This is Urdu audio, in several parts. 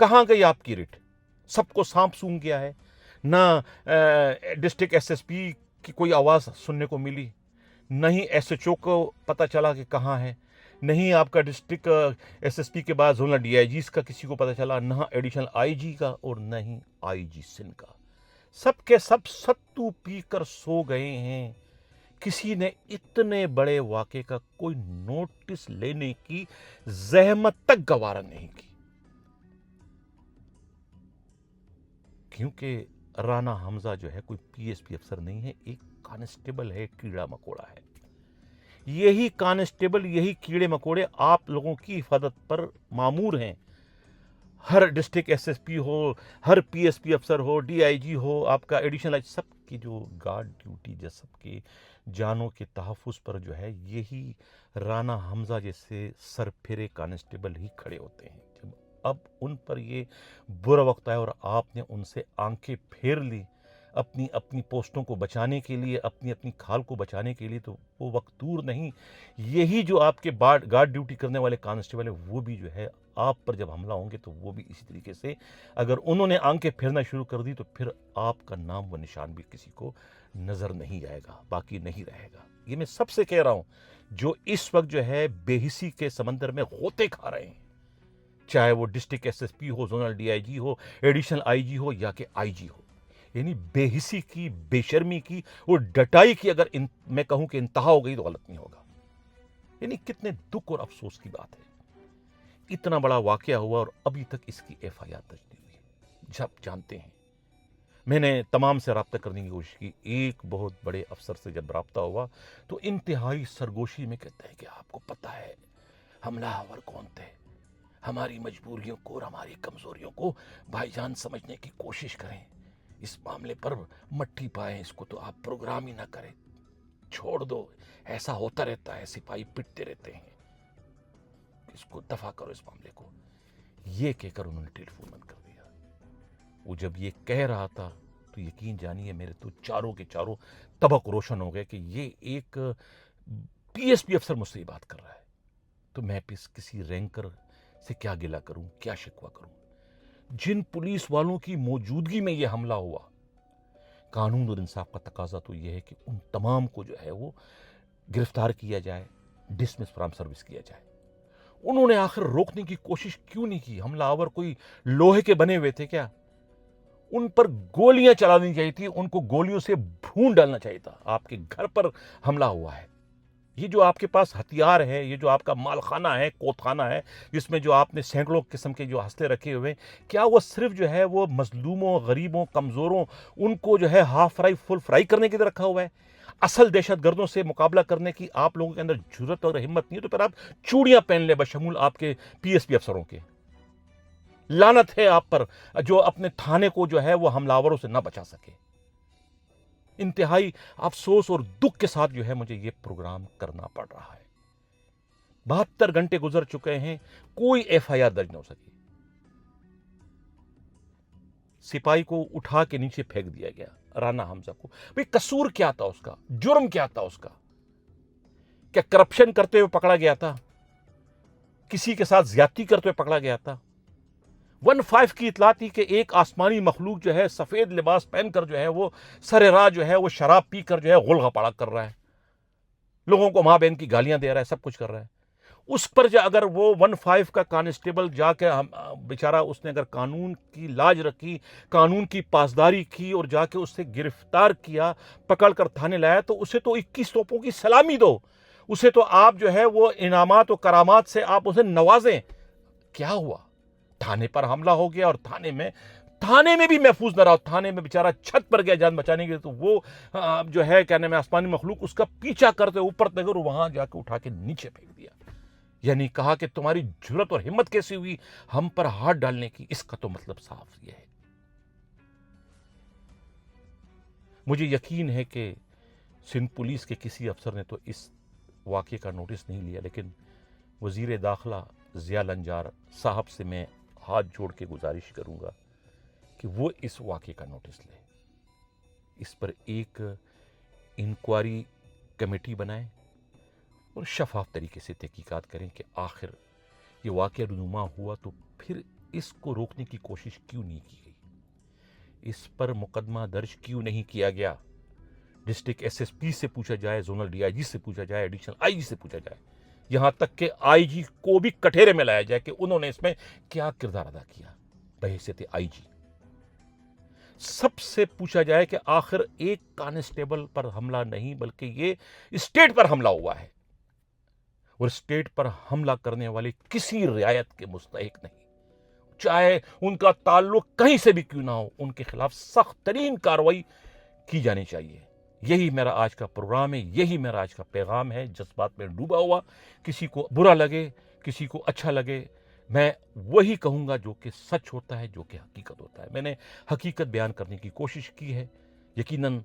کہاں گئی آپ کی رٹ؟ سب کو سانپ سونگ گیا ہے، نہ ڈسٹرکٹ ایس ایس پی کی کوئی آواز سننے کو ملی، نہیں ایس ایچ او کو پتہ چلا کہ کہاں ہے، نہیں آپ کا ڈسٹرکٹ ایس ایس پی کے بعد زونل ڈی آئی جیز کا کسی کو پتہ چلا، نہ ایڈیشنل آئی جی کا اور نہ ہی آئی جی سندھ کا۔ سب کے سب ستو پی کر سو گئے ہیں۔ کسی نے اتنے بڑے واقعے کا کوئی نوٹس لینے کی زحمت تک گوارا نہیں کی، کیونکہ رانا حمزہ جو ہے کوئی پی ایس پی افسر نہیں ہے، ایک کانسٹیبل ہے، کیڑا مکوڑا ہے۔ یہی کانسٹیبل، یہی کیڑے مکوڑے آپ لوگوں کی حفاظت پر مامور ہیں۔ ہر ڈسٹرکٹ ایس ایس پی ہو، ہر پی ایس پی افسر ہو، ڈی آئی جی ہو، آپ کا ایڈیشنل آئی جی، سب کی جو گارڈ ڈیوٹی، سب کے جانوں کے تحفظ پر جو ہے یہی رانا حمزہ جیسے سرپھرے کانسٹیبل ہی کھڑے ہوتے ہیں۔ جب اب ان پر یہ برا وقت آیا اور آپ نے ان سے آنکھیں پھیر لی اپنی پوسٹوں کو بچانے کے لیے، اپنی کھال کو بچانے کے لیے، تو وہ وقت دور نہیں، یہی جو آپ کے گارڈ ڈیوٹی کرنے والے کانسٹیبل ہیں وہ بھی جو ہے آپ پر جب حملہ ہوں گے تو وہ بھی اسی طریقے سے، اگر انہوں نے آنکھیں پھیرنا شروع کر دی تو پھر آپ کا نام و نشان بھی کسی کو نظر نہیں آئے گا، باقی نہیں رہے گا۔ یہ میں سب سے کہہ رہا ہوں جو اس وقت جو ہے بے حسی کے سمندر میں غوطے کھا رہے ہیں، چاہے وہ ڈسٹرکٹ ایس ایس پی ہو، زونل ڈی آئی جی ہو، ایڈیشنل آئی جی ہو یا کہ آئی جی ہو، یعنی بے حسی کی، بے شرمی کی اور ڈٹائی کی اگر میں کہوں کہ انتہا ہو گئی تو غلط نہیں ہوگا۔ یعنی کتنے دکھ اور افسوس کی بات ہے، اتنا بڑا واقعہ ہوا اور ابھی تک اس کی ایف آئی آر درج نہیں ہوئی۔ جب جانتے ہیں، میں نے تمام سے رابطہ کرنے کی کوشش کی، ایک بہت بڑے افسر سے جب رابطہ ہوا تو انتہائی سرگوشی میں کہتے ہیں کہ آپ کو پتہ ہے حملہ آور کون تھے، ہماری مجبوریوں کو اور ہماری کمزوریوں کو بھائی جان سمجھنے کی کوشش کریں، اس معاملے پر مٹھی پائیں، اس کو تو آپ پروگرام ہی نہ کریں، چھوڑ دو، ایسا ہوتا رہتا ہے، سپاہی پٹتے رہتے ہیں، اس کو دفع کرو اس معاملے کو۔ یہ کہہ کر انہوں نے ٹیلی فون بند کر دیا۔ وہ جب یہ کہہ رہا تھا تو یقین جانیے میرے تو چاروں کے چاروں طبق روشن ہو گئے کہ یہ ایک پی ایس پی افسر مجھ سے یہ بات کر رہا ہے، تو میں کسی رینکر سے کیا گلہ کروں، کیا شکوہ کروں؟ جن پولیس والوں کی موجودگی میں یہ حملہ ہوا، قانون اور انصاف کا تقاضا تو یہ ہے کہ ان تمام کو جو ہے وہ گرفتار کیا جائے، ڈسمس فرام سروس کیا جائے۔ انہوں نے آخر روکنے کی کوشش کیوں نہیں کی؟ حملہ آور کوئی لوہے کے بنے ہوئے تھے کیا؟ ان پر گولیاں چلانی چاہیے تھی، ان کو گولیوں سے بھون ڈالنا چاہیے تھا۔ آپ کے گھر پر حملہ ہوا ہے، یہ جو آپ کے پاس ہتھیار ہے، یہ جو آپ کا مال خانہ ہے، کوت خانہ ہے، جس میں جو آپ نے سینکڑوں قسم کے جو ہستے رکھے ہوئے، کیا وہ صرف جو ہے وہ مظلوموں، غریبوں، کمزوروں، ان کو جو ہے ہاف فرائی فل فرائی کرنے کے لیے رکھا ہوا ہے؟ اصل دہشت گردوں سے مقابلہ کرنے کی آپ لوگوں کے اندر جرت اور ہمت نہیں ہے تو پھر آپ چوڑیاں پہن لیں بشمول آپ کے پی ایس پی افسروں کے۔ لعنت ہے آپ پر جو اپنے تھانے کو جو ہے وہ حملہ سے نہ بچا سکے۔ انتہائی افسوس اور دکھ کے ساتھ جو ہے مجھے یہ پروگرام کرنا پڑ رہا ہے۔ 72 گھنٹے گزر چکے ہیں، کوئی ایف آئی آر درج نہ ہو سکی۔ سپاہی کو اٹھا کے نیچے پھینک دیا گیا، رانا حمزہ کو۔ بھئی قصور کیا تھا اس کا؟ جرم کیا تھا اس کا؟ کیا کرپشن کرتے ہوئے پکڑا گیا تھا؟ کسی کے ساتھ زیادتی کرتے ہوئے پکڑا گیا تھا؟ 15 کی اطلاع تھی کہ ایک آسمانی مخلوق جو ہے سفید لباس پہن کر جو ہے وہ سر راہ جو ہے وہ شراب پی کر جو ہے غل غپاڑا کر رہا ہے، لوگوں کو ماں بہن کی گالیاں دے رہا ہے، سب کچھ کر رہا ہے۔ اس پر اگر وہ 15 کا کانسٹیبل جا کے بیچارہ اس نے اگر قانون کی لاج رکھی، قانون کی پاسداری کی اور جا کے اس سے گرفتار کیا، پکڑ کر تھانے لایا، تو اسے تو 21 توپوں کی سلامی دو، اسے تو آپ جو ہے وہ انعامات و کرامات سے آپ اسے نوازیں۔ کیا ہوا؟ تھانے پر حملہ ہو گیا اور تھانے میں بھی محفوظ نہ رہا، تھانے میں بیچارہ چھت پر گیا جان بچانے کے لیے، تو وہ جو ہے کیا نام ہے آسمانی مخلوق اس کا پیچھا کرتے اوپر تک اور وہاں جا کے اٹھا کے نیچے پھینک دیا۔ یعنی کہا کہ تمہاری جرت اور ہمت کیسی ہوئی ہم پر ہاتھ ڈالنے کی؟ اس کا تو مطلب صاف یہ ہے۔ مجھے یقین ہے کہ سندھ پولیس کے کسی افسر نے تو اس واقعے کا نوٹس نہیں لیا، لیکن وزیر داخلہ ضیاء الانجار صاحب سے میں ہاتھ جوڑ کے گزارش کروں گا کہ وہ اس واقعے کا نوٹس لیں، اس پر ایک انکوائری کمیٹی بنائیں اور شفاف طریقے سے تحقیقات کریں کہ آخر یہ واقعہ رونما ہوا تو پھر اس کو روکنے کی کوشش کیوں نہیں کی گئی؟ اس پر مقدمہ درج کیوں نہیں کیا گیا؟ ڈسٹرکٹ ایس ایس پی سے پوچھا جائے، زونل ڈی آئی جی سے پوچھا جائے، ایڈیشنل آئی جی سے پوچھا جائے، یہاں تک کہ آئی جی کو بھی کٹہرے میں لایا جائے کہ انہوں نے اس میں کیا کردار ادا کیا بحیثیت آئی جی۔ سب سے پوچھا جائے کہ آخر ایک کانسٹیبل پر حملہ نہیں بلکہ یہ اسٹیٹ پر حملہ ہوا ہے، اور اسٹیٹ پر حملہ کرنے والے کسی رعایت کے مستحق نہیں، چاہے ان کا تعلق کہیں سے بھی کیوں نہ ہو، ان کے خلاف سخت ترین کارروائی کی جانی چاہیے۔ یہی میرا آج کا پروگرام ہے، یہی میرا آج کا پیغام ہے۔ جذبات میں ڈوبا ہوا، کسی کو برا لگے کسی کو اچھا لگے، میں وہی کہوں گا جو کہ سچ ہوتا ہے، جو کہ حقیقت ہوتا ہے۔ میں نے حقیقت بیان کرنے کی کوشش کی ہے۔ یقیناً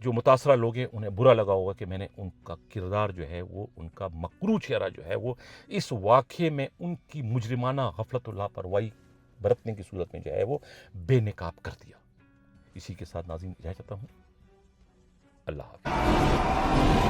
جو متاثرہ لوگ ہیں انہیں برا لگا ہوگا کہ میں نے ان کا کردار جو ہے وہ، ان کا مکروہ چہرہ جو ہے وہ اس واقعے میں ان کی مجرمانہ غفلت و لاپرواہی برتنے کی صورت میں جو ہے وہ بے نقاب کر دیا۔ اسی کے ساتھ ناظرین اجازت چاہتا ہوں، اللہ حافظ۔